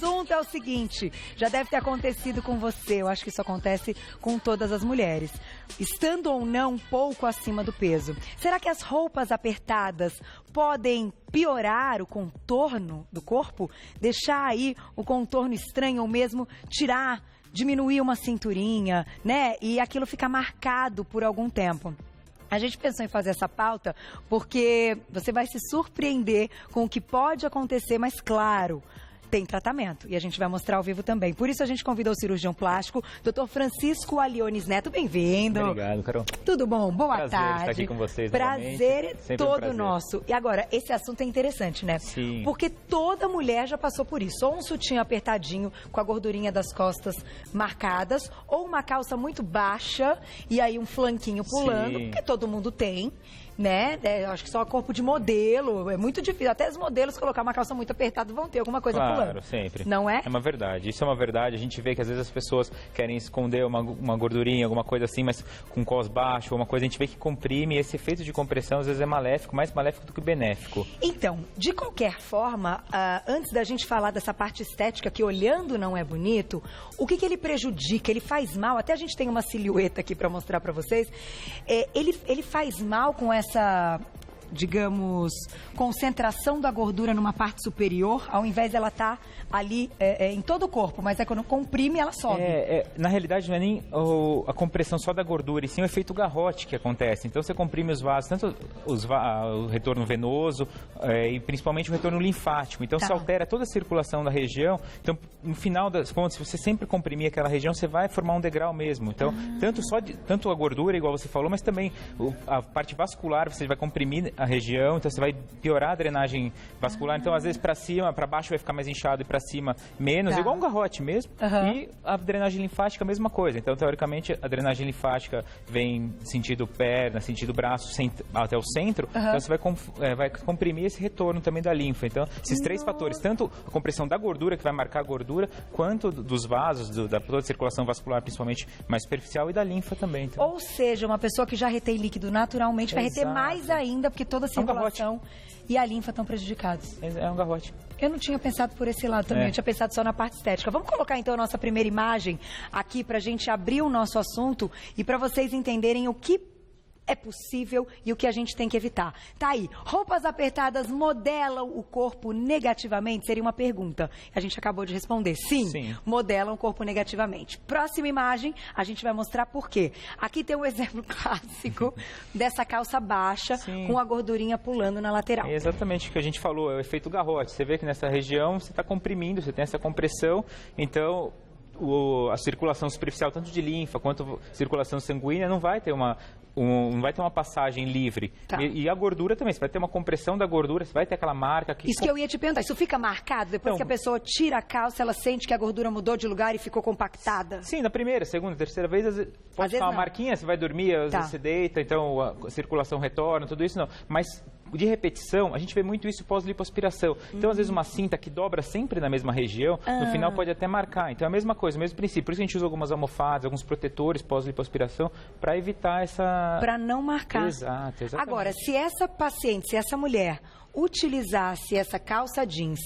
assunto é o seguinte, já deve ter acontecido com você, eu acho que isso acontece com todas as mulheres, estando ou não um pouco acima do peso. Será que as roupas apertadas podem piorar o contorno do corpo? Deixar aí o contorno estranho ou mesmo diminuir uma cinturinha, né? E aquilo fica marcado por algum tempo. A gente pensou em fazer essa pauta porque você vai se surpreender com o que pode acontecer, mas claro, tem tratamento e a gente vai mostrar ao vivo também. Por isso a gente convidou o cirurgião plástico, Dr. Francisco Aliones Neto. Bem-vindo. Obrigado, Carol. Tudo bom? Boa tarde. Prazer estar aqui com vocês novamente. Prazer é todo nosso. E agora, esse assunto é interessante, né? Sim. Porque toda mulher já passou por isso. Ou um sutiã apertadinho, com a gordurinha das costas marcadas, ou uma calça muito baixa e aí um flanquinho pulando, Sim. porque todo mundo tem. Né? Acho que só corpo de modelo, é muito difícil. Até os modelos colocar uma calça muito apertada vão ter alguma coisa pulando. Claro, sempre. Não é? É uma verdade, isso é uma verdade. A gente vê que às vezes as pessoas querem esconder uma gordurinha, alguma coisa assim, mas com cos baixo, uma coisa, a gente vê que comprime, e esse efeito de compressão às vezes é maléfico, mais maléfico do que benéfico. Então, de qualquer forma, antes da gente falar dessa parte estética, que olhando não é bonito, o que ele prejudica? Ele faz mal? Até a gente tem uma silhueta aqui para mostrar para vocês. Ele faz mal com essa, digamos, concentração da gordura numa parte superior, ao invés dela estar ali em todo o corpo, mas quando comprime, ela sobe. Na realidade, não é nem a compressão só da gordura, e sim o efeito garrote que acontece. Então, você comprime os vasos, tanto o retorno venoso e principalmente o retorno linfático. Então, se altera toda a circulação da região. Então, no final das contas, se você sempre comprimir aquela região, você vai formar um degrau mesmo. Então, tanto a gordura, igual você falou, mas também a parte vascular, você vai comprimir a região, então você vai piorar a drenagem vascular. Então, às vezes, para cima, para baixo vai ficar mais inchado e para cima menos, igual um garrote mesmo. E a drenagem linfática, a mesma coisa. Então, teoricamente, a drenagem linfática vem sentido perna, sentido braço, até o centro. Então, você vai comprimir esse retorno também da linfa. Então, esses três fatores, tanto a compressão da gordura, que vai marcar a gordura, quanto dos vasos, da toda a circulação vascular, principalmente mais superficial, e da linfa também. Então. Ou seja, uma pessoa que já retém líquido naturalmente vai reter mais ainda, porque toda a circulação e a linfa estão prejudicados. É um garrote. Eu não tinha pensado por esse lado também, eu tinha pensado só na parte estética. Vamos colocar então a nossa primeira imagem aqui pra gente abrir o nosso assunto e pra vocês entenderem o que é possível e o que a gente tem que evitar. Tá aí, roupas apertadas modelam o corpo negativamente? Seria uma pergunta. A gente acabou de responder. Sim, modelam o corpo negativamente. Próxima imagem, a gente vai mostrar por quê. Aqui tem um exemplo clássico dessa calça baixa com a gordurinha pulando na lateral. É exatamente o que a gente falou, é o efeito garrote. Você vê que nessa região você está comprimindo, você tem essa compressão, então a circulação superficial, tanto de linfa quanto circulação sanguínea, não vai ter uma passagem livre. E a gordura também, você vai ter uma compressão da gordura, você vai ter aquela marca. Isso que eu ia te perguntar, isso fica marcado depois que a pessoa tira a calça, ela sente que a gordura mudou de lugar e ficou compactada? Sim, na primeira, segunda, terceira vez, pode ficar uma marquinha, você vai dormir, às vezes você deita, então a circulação retorna, tudo isso não. Mas de repetição, a gente vê muito isso pós-lipoaspiração. Então, às vezes, uma cinta que dobra sempre na mesma região, no final pode até marcar. Então, é a mesma coisa, o mesmo princípio. Por isso a gente usa algumas almofadas, alguns protetores pós-lipoaspiração, para evitar essa... Para não marcar. Exato, exatamente. Agora, se essa paciente, se essa mulher utilizasse essa calça jeans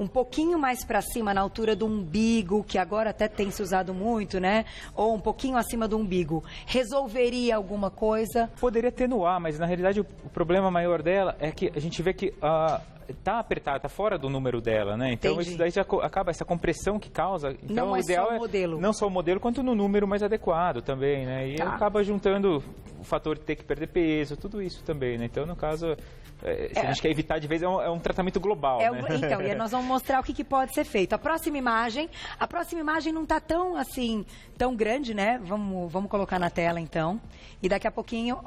um pouquinho mais para cima, na altura do umbigo, que agora até tem se usado muito, né? Ou um pouquinho acima do umbigo, resolveria alguma coisa? Poderia atenuar, mas na realidade o problema maior dela é que a gente vê que tá apertada, tá fora do número dela, né? Então isso daí já acaba, essa compressão que causa. Então não o ideal só o modelo. Não só o modelo, quanto no número mais adequado também, né? E acaba juntando o fator de ter que perder peso, tudo isso também, né? Então, no caso, se a gente quer evitar de vez, é um tratamento global, né? Então, e nós vamos mostrar o que pode ser feito. A próxima imagem não tá tão, assim, tão grande, né? Vamos colocar na tela, então. E daqui a pouquinho,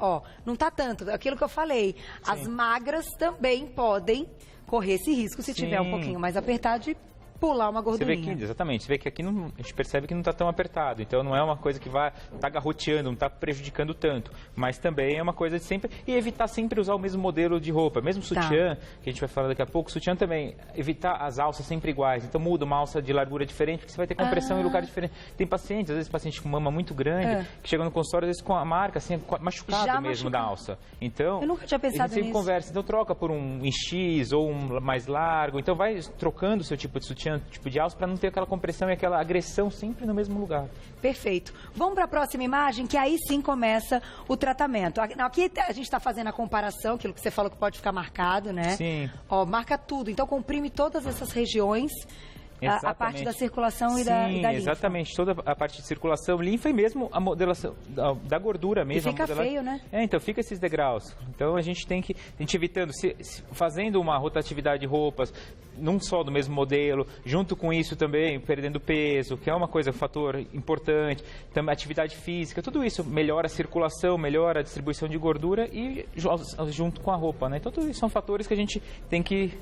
não tá tanto. Aquilo que eu falei, as magras também podem correr esse risco se tiver um pouquinho mais apertado de pular uma gordurinha. Você vê que, exatamente, você vê que aqui a gente percebe que não está tão apertado, então não é uma coisa que vai estar garroteando, não está prejudicando tanto, mas também é uma coisa de sempre, e evitar sempre usar o mesmo modelo de roupa, mesmo sutiã, que a gente vai falar daqui a pouco, sutiã também, evitar as alças sempre iguais, então muda uma alça de largura diferente, porque você vai ter compressão em lugar diferente. Tem pacientes, às vezes paciente com mama muito grande, que chegam no consultório, às vezes com a marca, assim, machucado mesmo da alça. Então, eu nunca tinha pensado nisso. Sempre conversa, então troca por um em X ou um mais largo, então vai trocando o seu tipo de sutiã, dependendo do tipo de alça, para não ter aquela compressão e aquela agressão sempre no mesmo lugar. Perfeito. Vamos para a próxima imagem, que aí sim começa o tratamento. Aqui a gente está fazendo a comparação, aquilo que você falou que pode ficar marcado, né? Sim. Ó, marca tudo. Então comprime todas essas regiões. A parte da circulação e da linfa. Exatamente. Toda a parte de circulação, linfa e mesmo a modelação da gordura mesmo. E fica feio, né? Então fica esses degraus. Então a gente tem que, evitando, fazendo uma rotatividade de roupas, não só do mesmo modelo, junto com isso também perdendo peso, que é um fator importante, também atividade física, tudo isso melhora a circulação, melhora a distribuição de gordura e junto com a roupa, né? Então tudo isso são fatores que a gente tem que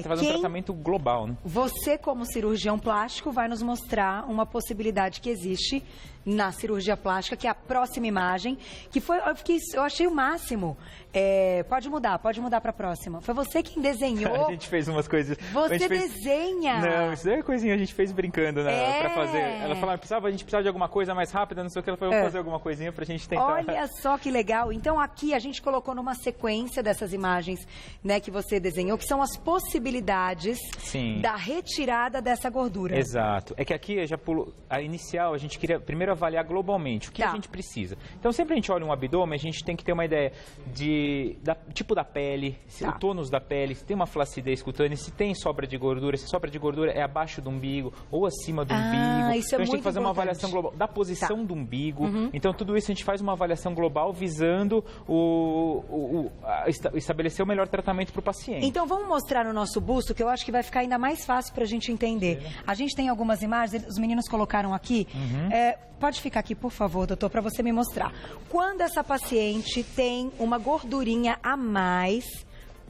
fazer um tratamento global, né? Você, como cirurgião plástico, vai nos mostrar uma possibilidade que existe na cirurgia plástica, que é a próxima imagem, que foi, eu achei o máximo. Pode mudar para a próxima. Foi você quem desenhou. A gente fez umas coisas. Você desenha. Não, isso é coisinha a gente fez brincando, né? Pra fazer. Ela falou, a gente precisava de alguma coisa mais rápida, não sei o que. Ela falou, vamos fazer alguma coisinha pra gente tentar. Olha só que legal. Então aqui a gente colocou numa sequência dessas imagens, né, que você desenhou, que são as possibilidades da retirada dessa gordura. Exato. É que aqui eu já pulo. A inicial, a gente queria primeiro avaliar globalmente o que a gente precisa. Então sempre a gente olha um abdômen, a gente tem que ter uma ideia tipo da pele, o tônus da pele, se tem uma flacidez cutânea, se tem sobra de gordura, se a sobra de gordura é abaixo do umbigo ou acima do umbigo. Isso então a gente tem que fazer uma avaliação global da posição do umbigo. Então tudo isso a gente faz uma avaliação global visando estabelecer o melhor tratamento para o paciente. Então vamos mostrar no nosso busto, que eu acho que vai ficar ainda mais fácil para a gente entender. A gente tem algumas imagens, os meninos colocaram aqui. Pode ficar aqui, por favor, doutor, para você me mostrar. Quando essa paciente tem uma gordurinha a mais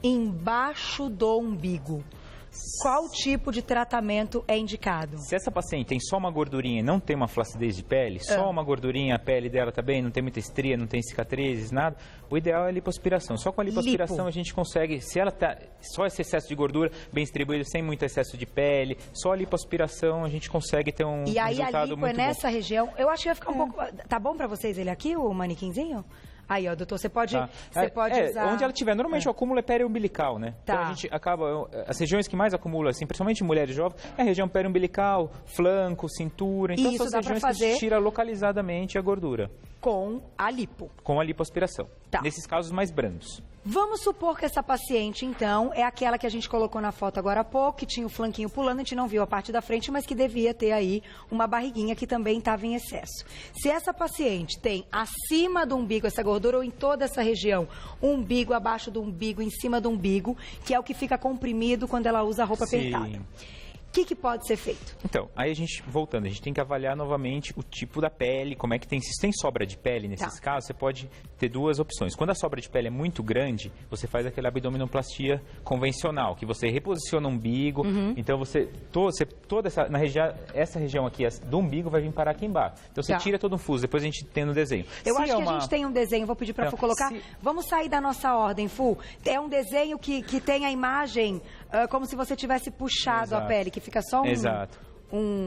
embaixo do umbigo, qual tipo de tratamento é indicado? Se essa paciente tem só uma gordurinha e não tem uma flacidez de pele, só uma gordurinha, a pele dela tá bem, não tem muita estria, não tem cicatrizes, nada, o ideal é a lipoaspiração. Só com a lipoaspiração a gente consegue, se ela tá só esse excesso de gordura bem distribuído, sem muito excesso de pele, só a lipoaspiração a gente consegue ter um resultado muito bom. E aí a lipo é nessa região, eu acho que vai ficar um pouco... Tá bom pra vocês ele aqui, o manequinzinho? Aí, ó, doutor, você pode usar... Onde ela tiver. Normalmente o acúmulo é periumbilical, né? Então a gente acaba... As regiões que mais acumulam, assim, principalmente em mulheres jovens, é a região periumbilical, flanco, cintura. Então isso são as regiões que a gente tira localizadamente a gordura. Com a lipo. Com a lipoaspiração. Nesses casos mais brandos. Vamos supor que essa paciente, então, é aquela que a gente colocou na foto agora há pouco, que tinha o flanquinho pulando, a gente não viu a parte da frente, mas que devia ter aí uma barriguinha que também estava em excesso. Se essa paciente tem acima do umbigo essa gordura, ou em toda essa região, umbigo, abaixo do umbigo, em cima do umbigo, que é o que fica comprimido quando ela usa a roupa apertada. O que pode ser feito? Então, aí a gente, voltando, a gente tem que avaliar novamente o tipo da pele, como é que tem, se tem sobra de pele nesses casos, você pode ter duas opções. Quando a sobra de pele é muito grande, você faz aquela abdominoplastia convencional, que você reposiciona o umbigo, então toda essa região aqui do umbigo vai vir parar aqui embaixo. Então você tira todo o fuso, depois a gente tem no desenho. Eu acho que a gente tem um desenho, vou pedir para Fu colocar. Vamos sair da nossa ordem, Fu. É um desenho que tem a imagem como se você tivesse puxado a pele, que fica só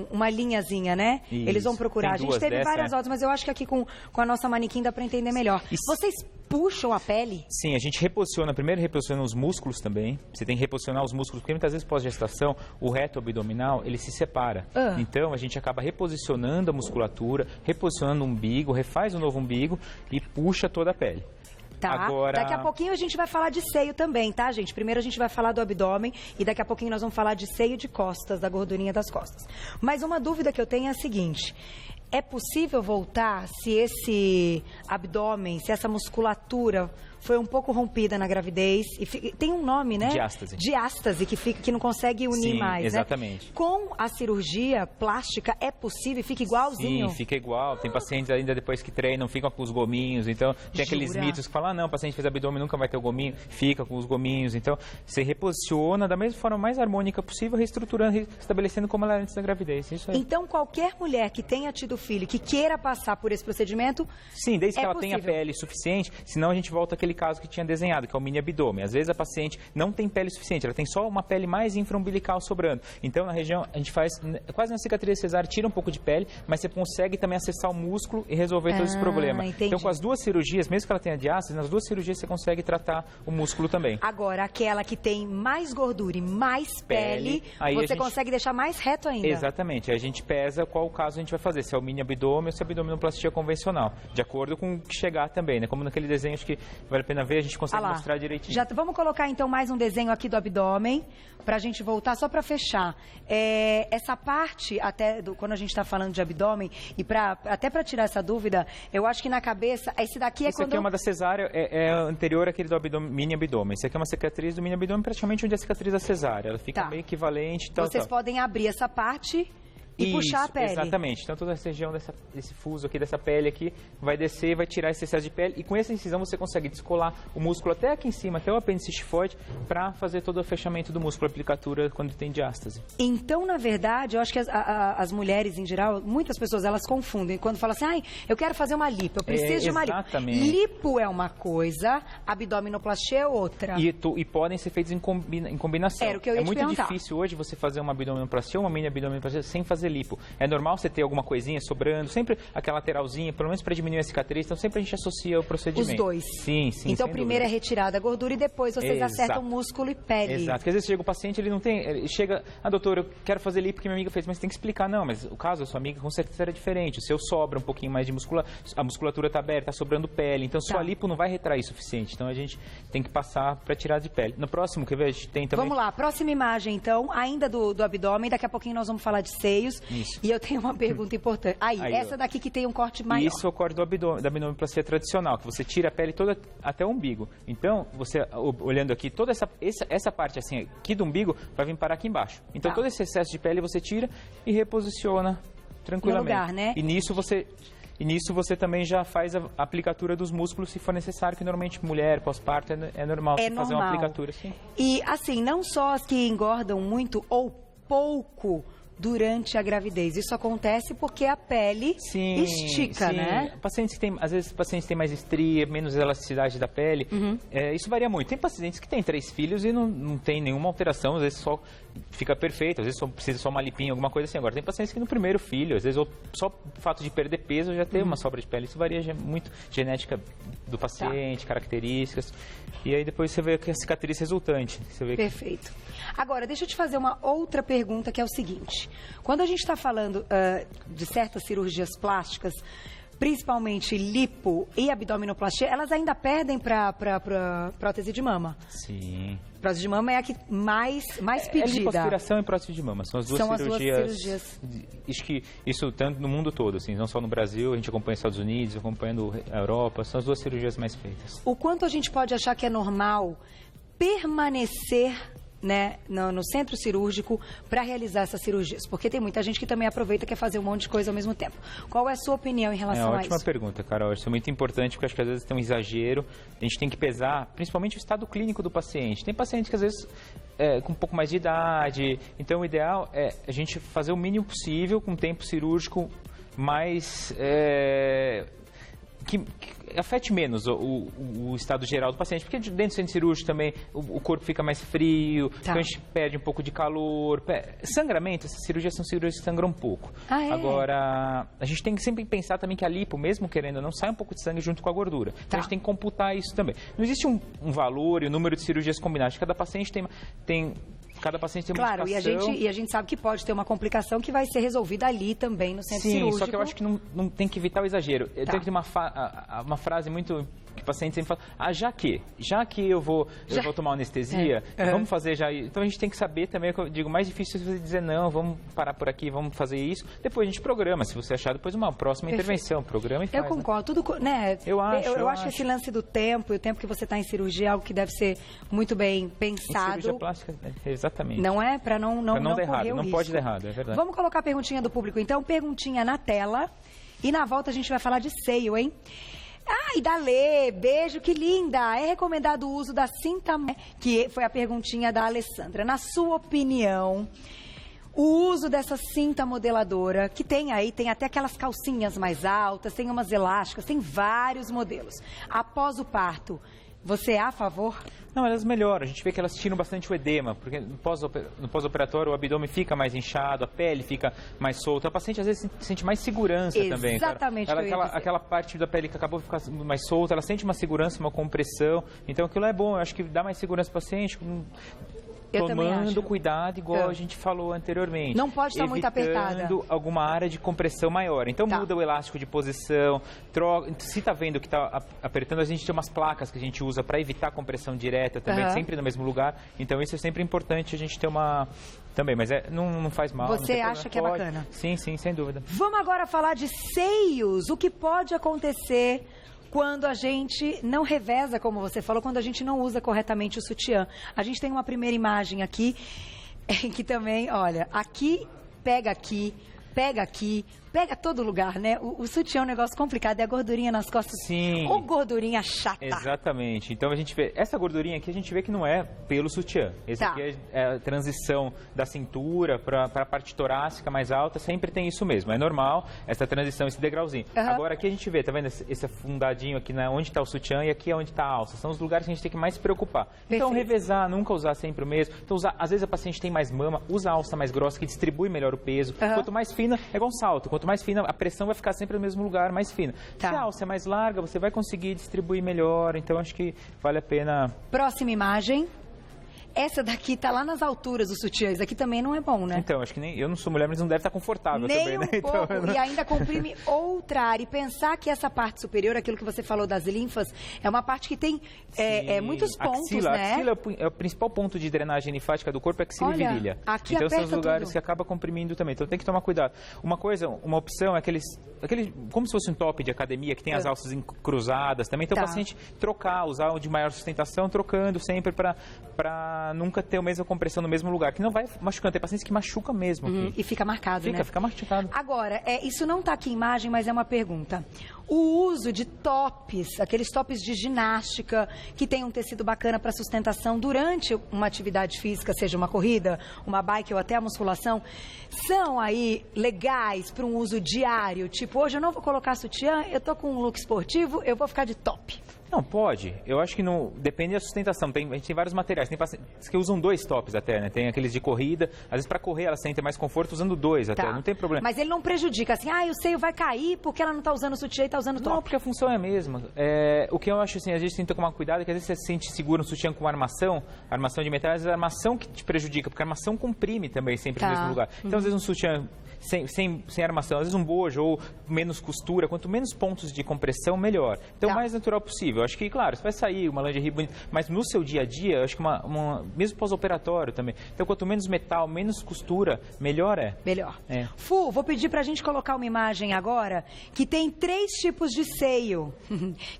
uma linhazinha, né? Isso. Eles vão procurar. A gente teve várias outras, mas eu acho que aqui com a nossa manequim dá para entender melhor. Vocês puxam a pele? Sim, a gente primeiro reposiciona os músculos também. Você tem que reposicionar os músculos, porque muitas vezes pós-gestação, o reto abdominal, ele se separa. Então, a gente acaba reposicionando a musculatura, reposicionando o umbigo, refaz um novo umbigo e puxa toda a pele. Daqui a pouquinho a gente vai falar de seio também, tá, gente? Primeiro a gente vai falar do abdômen e daqui a pouquinho nós vamos falar de seio e de costas, da gordurinha das costas. Mas uma dúvida que eu tenho é a seguinte: é possível voltar se esse abdômen, se essa musculatura foi um pouco rompida na gravidez? E tem um nome, né? Diástase. Diástase, que não consegue unir mais, exatamente. Né? Com a cirurgia plástica é possível? Fica igualzinho? Sim, fica igual. Tem pacientes ainda depois que treinam, ficam com os gominhos. Então, tem aqueles mitos que falam, não, o paciente fez abdômen, nunca vai ter o gominho. Fica com os gominhos. Então, você reposiciona da mesma forma mais harmônica possível, reestruturando, estabelecendo como ela era antes da gravidez. Isso aí. Então, qualquer mulher que tenha tido filho, que queira passar por esse procedimento, sim, desde que ela tenha pele suficiente, senão a gente volta àquele aquele caso que tinha desenhado, que é o mini abdômen. Às vezes a paciente não tem pele suficiente, ela tem só uma pele mais infraumbilical sobrando. Então, na região, a gente faz quase na cicatriz cesárea, tira um pouco de pele, mas você consegue também acessar o músculo e resolver todos os problemas. Entendi. Então, com as duas cirurgias, mesmo que ela tenha diástase, nas duas cirurgias você consegue tratar o músculo também. Agora, aquela que tem mais gordura e mais pele, aí você consegue deixar mais reto ainda. Exatamente. Aí a gente pesa qual caso a gente vai fazer, se é o mini abdômen ou se é abdominoplastia convencional, de acordo com o que chegar também, né? Como naquele desenho, acho que vale a pena ver, a gente consegue mostrar direitinho. Vamos colocar então mais um desenho aqui do abdômen, pra gente voltar, só pra fechar. Essa parte, até quando a gente tá falando de abdômen, e até pra tirar essa dúvida, eu acho que na cabeça, esse daqui é Esse aqui é uma da cesárea, é anterior àquele do mini abdômen. Esse aqui é uma cicatriz do mini abdômen, praticamente onde é a cicatriz da cesárea. Ela fica meio equivalente. Vocês podem abrir essa parte e puxar a pele. Exatamente. Então toda essa região desse fuso aqui, dessa pele aqui, vai descer, vai tirar esse excesso de pele e com essa incisão você consegue descolar o músculo até aqui em cima, até o apêndice tifoide, para fazer todo o fechamento do músculo, a aplicatura quando tem diástase. Então, na verdade, eu acho que as mulheres em geral, muitas pessoas elas confundem quando falam assim, eu quero fazer uma lipo, eu preciso de uma lipo. Exatamente. Lipo é uma coisa, abdominoplastia é outra. E podem ser feitos em combinação. Era o que eu ia te muito perguntar. difícil hoje você fazer uma abdominoplastia ou uma mini abdominoplastia sem fazer lipo. É normal você ter alguma coisinha sobrando, sempre aquela lateralzinha, pelo menos para diminuir a cicatriz, então sempre a gente associa o procedimento. Os dois. Sim. Então primeiro é retirada a gordura e depois vocês acertam músculo e pele. Exato, porque às vezes chega o paciente, ele não tem, ele chega, doutor, eu quero fazer lipo porque minha amiga fez, mas tem que explicar, não, mas o caso da sua amiga com certeza era diferente, o seu sobra um pouquinho mais de musculatura, a musculatura está aberta, está sobrando pele, então sua lipo não vai retrair o suficiente, então a gente tem que passar para tirar de pele. No próximo, quer ver, a gente tem também... Vamos lá, próxima imagem então, ainda do abdômen, daqui a pouquinho nós vamos falar de seios. Isso. E eu tenho uma pergunta importante. Essa daqui que tem um corte maior. Isso é o corte da abdominoplastia tradicional, que você tira a pele toda até o umbigo. Então, você, olhando aqui, toda essa parte assim, aqui do umbigo, vai vir parar aqui embaixo. Então, todo esse excesso de pele você tira e reposiciona tranquilamente. No lugar, né? E nisso você também já faz a aplicatura dos músculos, se for necessário, que normalmente mulher, pós-parto, é normal fazer uma aplicatura. Sim. E assim, não só as que engordam muito ou pouco durante a gravidez. Isso acontece porque a pele estica, né? Às vezes pacientes têm mais estria, menos elasticidade da pele. Isso varia muito. Tem pacientes que têm 3 filhos e não tem nenhuma alteração, às vezes só fica perfeito, às vezes só precisa só uma lipinha, alguma coisa assim. Agora, tem pacientes que no primeiro filho, às vezes só o fato de perder peso já tem uma sobra de pele. Isso varia muito, genética do paciente, características. E aí depois você vê que a cicatriz resultante. Perfeito. Agora, deixa eu te fazer uma outra pergunta, que é o seguinte. Quando a gente está falando de certas cirurgias plásticas, principalmente lipo e abdominoplastia, elas ainda perdem para prótese de mama. Sim. Prótese de mama é a que mais pedida. Lipoaspiração e prótese de mama. São as duas cirurgias. Acho que isso tanto no mundo todo, assim, não só no Brasil, a gente acompanha os Estados Unidos, acompanhando a Europa, são as duas cirurgias mais feitas. O quanto a gente pode achar que é normal permanecer, né, no centro cirúrgico para realizar essas cirurgias? Porque tem muita gente que também aproveita e quer fazer um monte de coisa ao mesmo tempo. Qual é a sua opinião em relação a isso? Ótima pergunta, Carol. Isso é muito importante porque acho que às vezes tem um exagero. A gente tem que pesar, principalmente o estado clínico do paciente. Tem paciente que às vezes com um pouco mais de idade. Então o ideal é a gente fazer o mínimo possível com tempo cirúrgico mais... que afete menos o estado geral do paciente, porque dentro do centro cirúrgico também o corpo fica mais frio, então a gente perde um pouco de calor. Sangramento, essas cirurgias são cirurgias que sangram um pouco. Agora, a gente tem que sempre pensar também que a lipo, mesmo querendo ou não, sai um pouco de sangue junto com a gordura. Então a gente tem que computar isso também. Não existe um valor e um número de cirurgias combinadas. Cada paciente tem cada paciente tem uma indicação. Claro, e a gente sabe que pode ter uma complicação que vai ser resolvida ali também no centro cirúrgico. Sim, só que eu acho que não tem que evitar o exagero. Tem que ter uma frase muito que o paciente sempre fala, já que eu vou tomar anestesia, vamos fazer já. Então a gente tem que saber também, eu digo, mais difícil é você dizer não, vamos parar por aqui, vamos fazer isso. Depois a gente programa, se você achar depois uma próxima intervenção, programa e faz. Eu concordo, tudo, né? Eu acho que esse lance do tempo e o tempo que você está em cirurgia é algo que deve ser muito bem pensado. Em cirurgia plástica, exatamente. Não é? Para não dar errado, não pode dar errado, é verdade. Vamos colocar a perguntinha do público, então. Perguntinha na tela. E na volta a gente vai falar de seio, hein? Ai, Dalê, beijo, que linda! É recomendado o uso da cinta... Que foi a perguntinha da Alessandra. Na sua opinião, o uso dessa cinta modeladora, que tem até aquelas calcinhas mais altas, tem umas elásticas, tem vários modelos. Após o parto, Você é a favor? Não, elas melhoram. A gente vê que elas tiram bastante o edema, porque no pós-operatório o abdômen fica mais inchado, a pele fica mais solta. A paciente às vezes sente mais segurança também. Exatamente. Aquela parte da pele que acabou de ficar mais solta, ela sente uma segurança, uma compressão. Então aquilo é bom, eu acho que dá mais segurança para o paciente. Tomando cuidado, igual a gente falou anteriormente. Não pode estar muito apertada. Evitando alguma área de compressão maior. Então muda o elástico de posição, troca. Se está vendo que está apertando, a gente tem umas placas que a gente usa para evitar compressão direta também, sempre no mesmo lugar. Então isso é sempre importante a gente ter uma... Também, mas não faz mal. Você acha que é bacana? Sim, sem dúvida. Vamos agora falar de seios. O que pode acontecer quando a gente não reveza, como você falou, quando a gente não usa corretamente o sutiã? A gente tem uma primeira imagem aqui, que também, olha, aqui, pega todo lugar, né? O sutiã é um negócio complicado, é a gordurinha nas costas. Sim. Ou gordurinha chata. Exatamente. Então a gente vê, essa gordurinha aqui a gente vê que não é pelo sutiã. Esse aqui é a transição da cintura para a parte torácica mais alta, sempre tem isso mesmo. É normal essa transição, esse degrauzinho. Agora aqui a gente vê, tá vendo esse afundadinho aqui, né? Onde está o sutiã e aqui é onde está a alça. São os lugares que a gente tem que mais se preocupar. Então revezar, nunca usar sempre o mesmo. Então às vezes a paciente tem mais mama, usa a alça mais grossa que distribui melhor o peso. Quanto mais fina, é igual um salto. Quanto mais fina, a pressão vai ficar sempre no mesmo lugar, mais fina. Se a alça é mais larga, você vai conseguir distribuir melhor. Então, acho que vale a pena... Próxima imagem. Essa daqui tá lá nas alturas do sutiã. Isso aqui também não é bom, né? Então, acho que eu não sou mulher, mas não deve estar confortável também, né? Nem um pouco. E ainda comprime outra área. E pensar que essa parte superior, aquilo que você falou das linfas, é uma parte que tem muitos pontos, né? A axila é o principal ponto de drenagem linfática do corpo, é axila e virilha. Aqui então, são os lugares tudo que acaba comprimindo também. Então, tem que tomar cuidado. Uma opção é aquele como se fosse um top de academia, que tem as alças cruzadas também. Então, o paciente trocar, usar o de maior sustentação, trocando sempre para nunca ter a mesma compressão no mesmo lugar, que não vai machucando. Tem pacientes que machucam mesmo. E fica marcado, né? Fica machucado. Agora, isso não está aqui em imagem, mas é uma pergunta. O uso de tops, aqueles tops de ginástica, que tem um tecido bacana para sustentação durante uma atividade física, seja uma corrida, uma bike ou até a musculação, são aí legais para um uso diário? Tipo, hoje eu não vou colocar sutiã, eu tô com um look esportivo, eu vou ficar de top. Não, pode. Eu acho que não... Depende da sustentação. A gente tem vários materiais. Tem pacientes que usam 2 tops até, né? Tem aqueles de corrida. Às vezes, para correr, ela sente mais conforto usando 2 até. Não tem problema. Mas ele não prejudica, assim, o seio vai cair porque ela não está usando sutiã e está usando top. Não, porque a função é a mesma. O que eu acho, assim, a gente tem que tomar cuidado é que às vezes você se sente seguro no sutiã com armação de metal, às vezes é a armação que te prejudica, porque a armação comprime também sempre no mesmo lugar. Então, às vezes, um sutiã sem armação, às vezes um bojo ou menos costura, quanto menos pontos de compressão, melhor. Então, o mais natural possível. Eu acho que, claro, você vai sair uma lingerie bonita, mas no seu dia a dia, eu acho que mesmo pós-operatório também. Então, quanto menos metal, menos costura, melhor é. Melhor. Fu, vou pedir pra gente colocar uma imagem agora que tem 3 tipos de seio,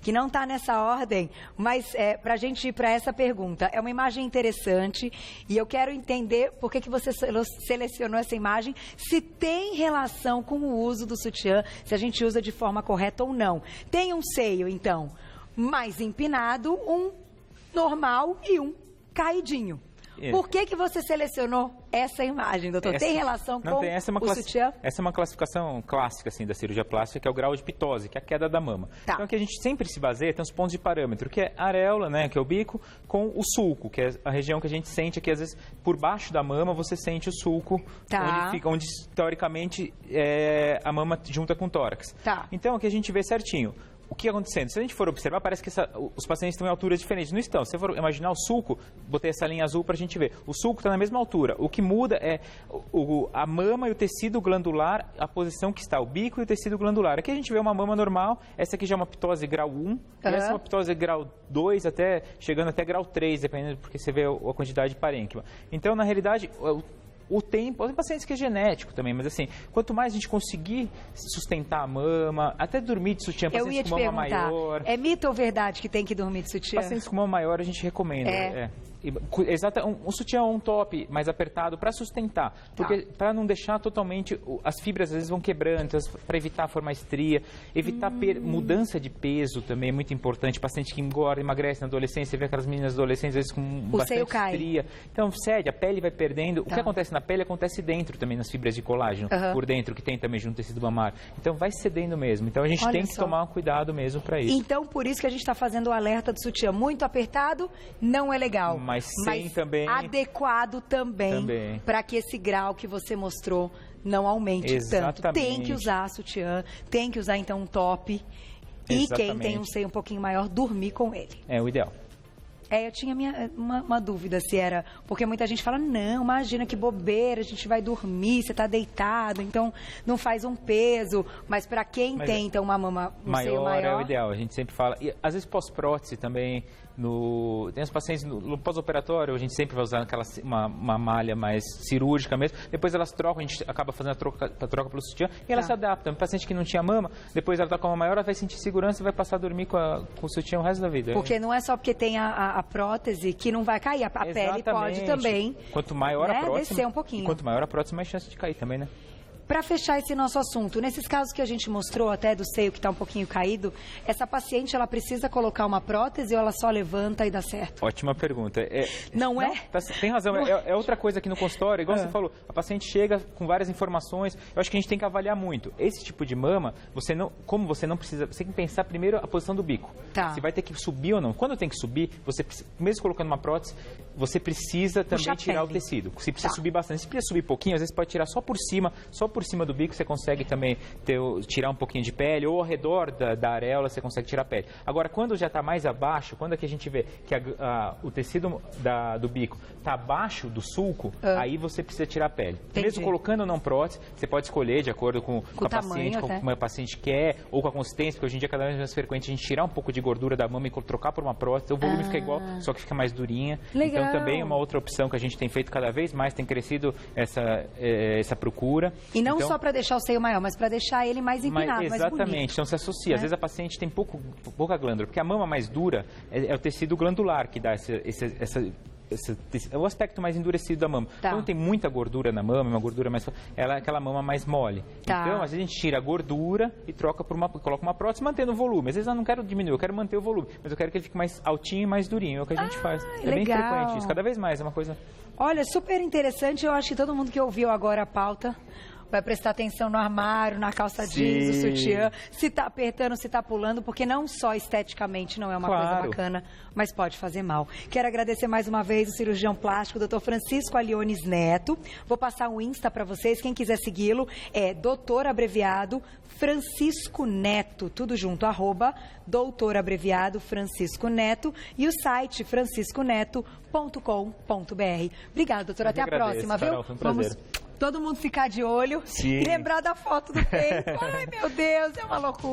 que não tá nessa ordem, mas pra gente ir pra essa pergunta. É uma imagem interessante e eu quero entender por que você selecionou essa imagem, se tem relação com o uso do sutiã, se a gente usa de forma correta ou não. Tem um seio, então, mais empinado, um normal e um caidinho. Por que você selecionou essa imagem, doutor? Tem relação com o sutiã? Essa é uma classificação clássica assim, da cirurgia plástica, que é o grau de pitose, que é a queda da mama. Então, aqui a gente sempre se baseia, tem os pontos de parâmetro, que é a areola, né, que é o bico, com o sulco, que é a região que a gente sente aqui, às vezes, por baixo da mama, você sente o sulco, onde teoricamente, a mama junta com o tórax. Então, aqui a gente vê certinho. O que está acontecendo? Se a gente for observar, parece que os pacientes estão em alturas diferentes. Não estão. Se você for imaginar o sulco, botei essa linha azul para a gente ver. O sulco está na mesma altura. O que muda é a mama e o tecido glandular, a posição que está, o bico e o tecido glandular. Aqui a gente vê uma mama normal, essa aqui já é uma pitose grau 1, e essa é uma pitose grau 2, chegando até grau 3, dependendo, porque você vê a quantidade de parênquima. Então, na realidade, o tempo, tem pacientes que é genético também, mas assim, quanto mais a gente conseguir sustentar a mama, até dormir de sutiã, pacientes com mama maior. É mito ou verdade que tem que dormir de sutiã? Pacientes com mama maior a gente recomenda. Exato, um sutiã ou um top mais apertado para sustentar, porque para não deixar totalmente, as fibras às vezes vão quebrando, para evitar formar estria, evitar mudança de peso também é muito importante. Paciente que engorda, emagrece na adolescência, você vê aquelas meninas adolescentes às vezes com bastante estria. Então, cede, a pele vai perdendo. O que acontece na pele acontece dentro também, nas fibras de colágeno, por dentro, que tem também junto ao tecido mamário. Então, vai cedendo mesmo. Então, a gente tem que tomar um cuidado mesmo para isso. Então, por isso que a gente está fazendo o alerta do sutiã. Muito apertado não é legal. Mas também adequado também. Para que esse grau que você mostrou não aumente tanto. Tem que usar sutiã, tem que usar então um top. E quem tem um seio um pouquinho maior, dormir com ele. É o ideal. Eu tinha uma dúvida se era... Porque muita gente fala, não, imagina que bobeira, a gente vai dormir, você está deitado, então não faz um peso. Mas para quem tem, então, uma mama seio maior... é o ideal, a gente sempre fala. E às vezes pós-prótese também, tem os pacientes no pós-operatório, a gente sempre vai usar uma malha mais cirúrgica mesmo. Depois elas trocam, a gente acaba fazendo a troca pelo sutiã e elas se adaptam. Um paciente que não tinha mama, depois ela está com uma maior, ela vai sentir segurança e vai passar a dormir com o sutiã o resto da vida. Porque não é só porque tem a prótese que não vai cair, a pele pode também. Quanto maior a prótese, descer um pouquinho. Quanto maior a prótese, mais chance de cair também, né? Para fechar esse nosso assunto, nesses casos que a gente mostrou até do seio que está um pouquinho caído, essa paciente, ela precisa colocar uma prótese ou ela só levanta e dá certo? Ótima pergunta. Não é? Tem razão. É outra coisa aqui no consultório, igual você falou, a paciente chega com várias informações, eu acho que a gente tem que avaliar muito. Esse tipo de mama, como você não precisa, você tem que pensar primeiro a posição do bico. Se vai ter que subir ou não. Quando tem que subir, você mesmo colocando uma prótese, você precisa também tirar o tecido. Se precisa subir bastante, se precisa subir pouquinho, às vezes pode tirar só por cima do bico você consegue também tirar um pouquinho de pele, ou ao redor da areola você consegue tirar a pele. Agora, quando já está mais abaixo, quando aqui a gente vê que o tecido do bico está abaixo do sulco, aí você precisa tirar a pele. Entendi. Mesmo colocando ou não prótese, você pode escolher de acordo com a paciente, como a paciente quer, ou com a consistência, porque hoje em dia cada vez mais frequente a gente tirar um pouco de gordura da mama e trocar por uma prótese, o volume fica igual, só que fica mais durinha. Legal. Então também é uma outra opção que a gente tem feito cada vez mais, tem crescido essa procura. E não só para deixar o seio maior, mas para deixar ele mais empinado, mais bonito. Exatamente, então se associa. Às vezes a paciente tem pouca glândula, porque a mama mais dura é o tecido glandular que dá é o aspecto mais endurecido da mama. Quando tem muita gordura na mama, uma gordura mais... ela é aquela mama mais mole. Então, às vezes a gente tira a gordura e coloca uma prótese mantendo o volume. Às vezes eu não quero diminuir, eu quero manter o volume, mas eu quero que ele fique mais altinho e mais durinho. É o que a gente faz. É bem frequente isso, cada vez mais, é uma coisa... Olha, super interessante. Eu acho que todo mundo que ouviu agora a pauta vai prestar atenção no armário, na calça jeans, no sutiã, se está apertando, se está pulando, porque não só esteticamente não é uma coisa bacana, mas pode fazer mal. Quero agradecer mais uma vez o cirurgião plástico, Dr. Francisco Aliones Neto. Vou passar o Insta para vocês, quem quiser segui-lo é Dr. Abreviado Francisco Neto, tudo junto, @Dr. Abreviado Francisco Neto, e o site francisconeto.com.br. Obrigada, doutor. Até a próxima, Carol, foi um prazer. Todo mundo ficar de olho e lembrar da foto do peito. Ai, meu Deus, é uma loucura.